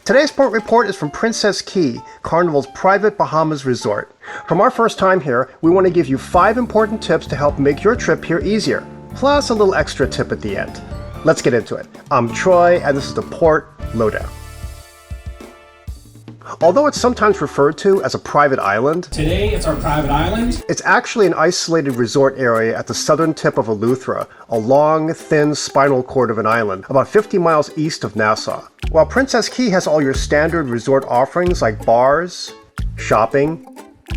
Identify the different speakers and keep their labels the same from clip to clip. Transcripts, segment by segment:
Speaker 1: Today's port report is from Princess Cays, Carnival's private Bahamas resort. From our first time here, we want to give you 5 important tips to help make your trip here easier, plus a little extra tip at the end. Let's get into it. I'm Troy, and this is the Port Lowdown. Although it's sometimes referred to as a private island,
Speaker 2: today it's our private island.
Speaker 1: It's actually an isolated resort area at the southern tip of Eleuthera, a long, thin spinal cord of an island about 50 miles east of Nassau. While Princess Cays has all your standard resort offerings like bars, shopping,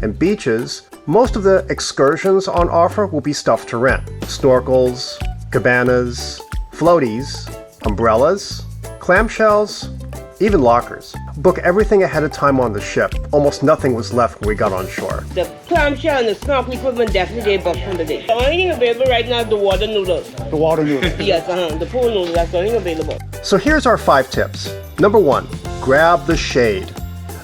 Speaker 1: and beaches, most of the excursions on offer will be stuff to rent. Snorkels, cabanas, floaties, umbrellas, clamshells, even lockers. Book everything ahead of time on the ship. Almost nothing was left when we got on shore.
Speaker 3: The clamshell and the snorkel equipment definitely they booked for the day. The only thing available right now is the water noodles.
Speaker 1: The water noodles?
Speaker 3: Yes, the pool noodles, that's the only thing available.
Speaker 1: So here's our 5 tips. Number 1, grab the shade.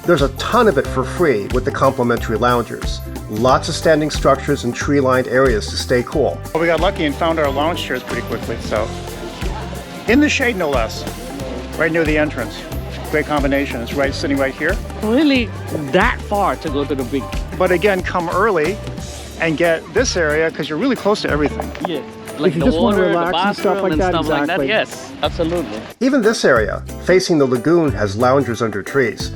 Speaker 1: There's a ton of it for free with the complimentary loungers. Lots of standing structures and tree-lined areas to stay cool.
Speaker 4: Well, we got lucky and found our lounge chairs pretty quickly, so. In the shade, no less. Right near the entrance. Great combination. It's right sitting right here.
Speaker 5: Really that far to go to the beach.
Speaker 4: But again, come early and get this area because you're really close to everything.
Speaker 5: Yeah. Like
Speaker 1: you
Speaker 5: the
Speaker 1: just want to
Speaker 5: water,
Speaker 1: relax
Speaker 5: the
Speaker 1: and stuff like that, exactly.
Speaker 5: Yes, absolutely.
Speaker 1: Even this area, facing the lagoon, has loungers under trees.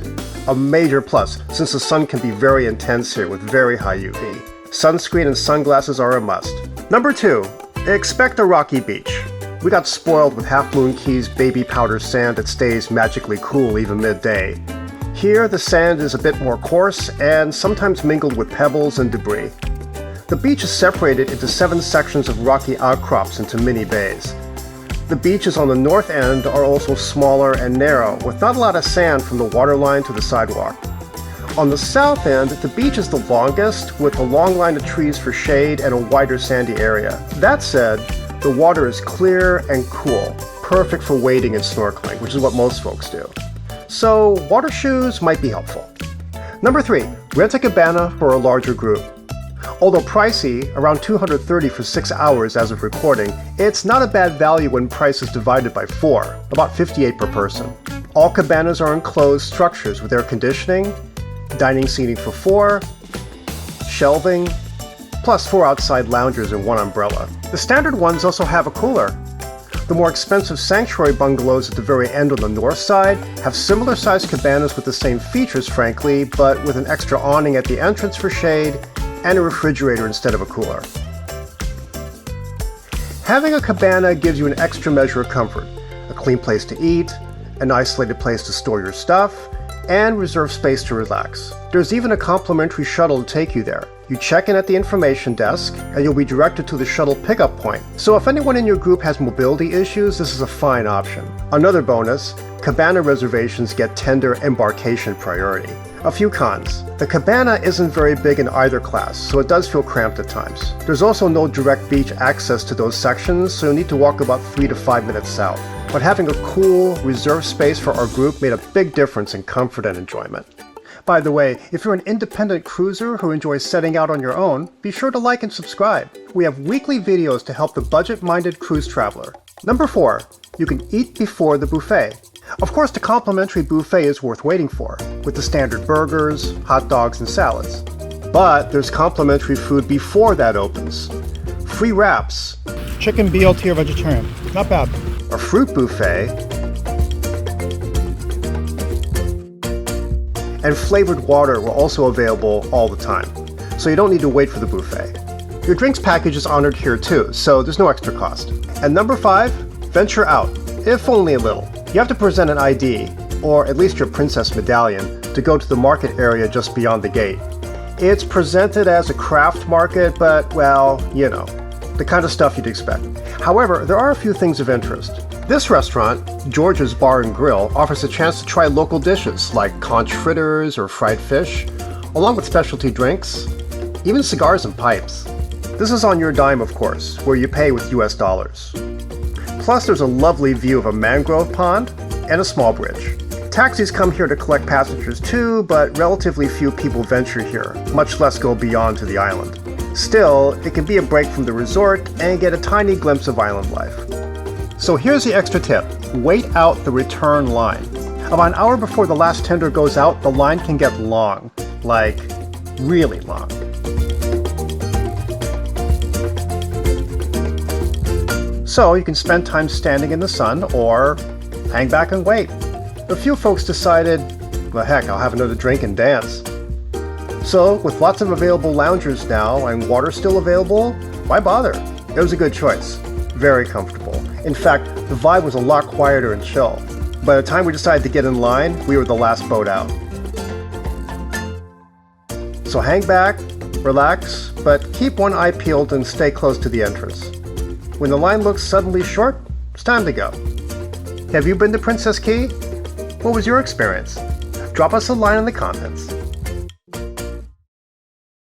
Speaker 1: A major plus, since the sun can be very intense here with very high UV. Sunscreen and sunglasses are a must. Number 2, expect a rocky beach. We got spoiled with Half Moon Cays baby powder sand that stays magically cool even midday. Here, the sand is a bit more coarse and sometimes mingled with pebbles and debris. The beach is separated into 7 sections of rocky outcrops into mini bays. The beaches on the north end are also smaller and narrow, with not a lot of sand from the waterline to the sidewalk. On the south end, the beach is the longest, with a long line of trees for shade and a wider sandy area. That said, the water is clear and cool, perfect for wading and snorkeling, which is what most folks do. So, water shoes might be helpful. Number 3, rent a cabana for a larger group. Although pricey, around $230 for 6 hours as of recording, it's not a bad value when price is divided by 4, about $58 per person. All cabanas are enclosed structures with air conditioning, dining seating for 4, shelving, plus 4 outside loungers and 1 umbrella. The standard ones also have a cooler. The more expensive sanctuary bungalows at the very end on the north side have similar sized cabanas with the same features, frankly, but with an extra awning at the entrance for shade and a refrigerator instead of a cooler. Having a cabana gives you an extra measure of comfort, a clean place to eat, an isolated place to store your stuff, and reserved space to relax. There's even a complimentary shuttle to take you there. You check in at the information desk, and you'll be directed to the shuttle pickup point. So if anyone in your group has mobility issues, this is a fine option. Another bonus, cabana reservations get tender embarkation priority. A few cons. The cabana isn't very big in either class, so it does feel cramped at times. There's also no direct beach access to those sections, so you'll need to walk about 3 to 5 minutes south. But having a cool, reserved space for our group made a big difference in comfort and enjoyment. By the way, if you're an independent cruiser who enjoys setting out on your own, be sure to like and subscribe. We have weekly videos to help the budget-minded cruise traveler. Number 4, you can eat before the buffet. Of course, the complimentary buffet is worth waiting for, with the standard burgers, hot dogs, and salads. But there's complimentary food before that opens. Free wraps,
Speaker 4: Chicken BLT or vegetarian. Not bad.
Speaker 1: a fruit buffet, and flavored water were also available all the time, so you don't need to wait for the buffet. Your drinks package is honored here too, so there's no extra cost. And number 5, venture out, if only a little. You have to present an ID, or at least your princess medallion, to go to the market area just beyond the gate. It's presented as a craft market, but, well, you know, the kind of stuff you'd expect. However, there are a few things of interest. This restaurant, George's Bar and Grill, offers a chance to try local dishes like conch fritters or fried fish, along with specialty drinks, even cigars and pipes. This is on your dime, of course, where you pay with US dollars. Plus, there's a lovely view of a mangrove pond and a small bridge. Taxis come here to collect passengers too, but relatively few people venture here, much less go beyond to the island. Still, it can be a break from the resort and get a tiny glimpse of island life. So here's the extra tip. Wait out the return line. About an hour before the last tender goes out, the line can get long, like really long. So you can spend time standing in the sun or hang back and wait. A few folks decided, well heck, I'll have another drink and dance. So with lots of available loungers now and water still available, why bother? It was a good choice. Very comfortable. In fact, the vibe was a lot quieter and chill. By the time we decided to get in line, we were the last boat out. So hang back, relax, but keep one eye peeled and stay close to the entrance. When the line looks suddenly short, it's time to go. Have you been to Princess Cays? What was your experience? Drop us a line in the comments.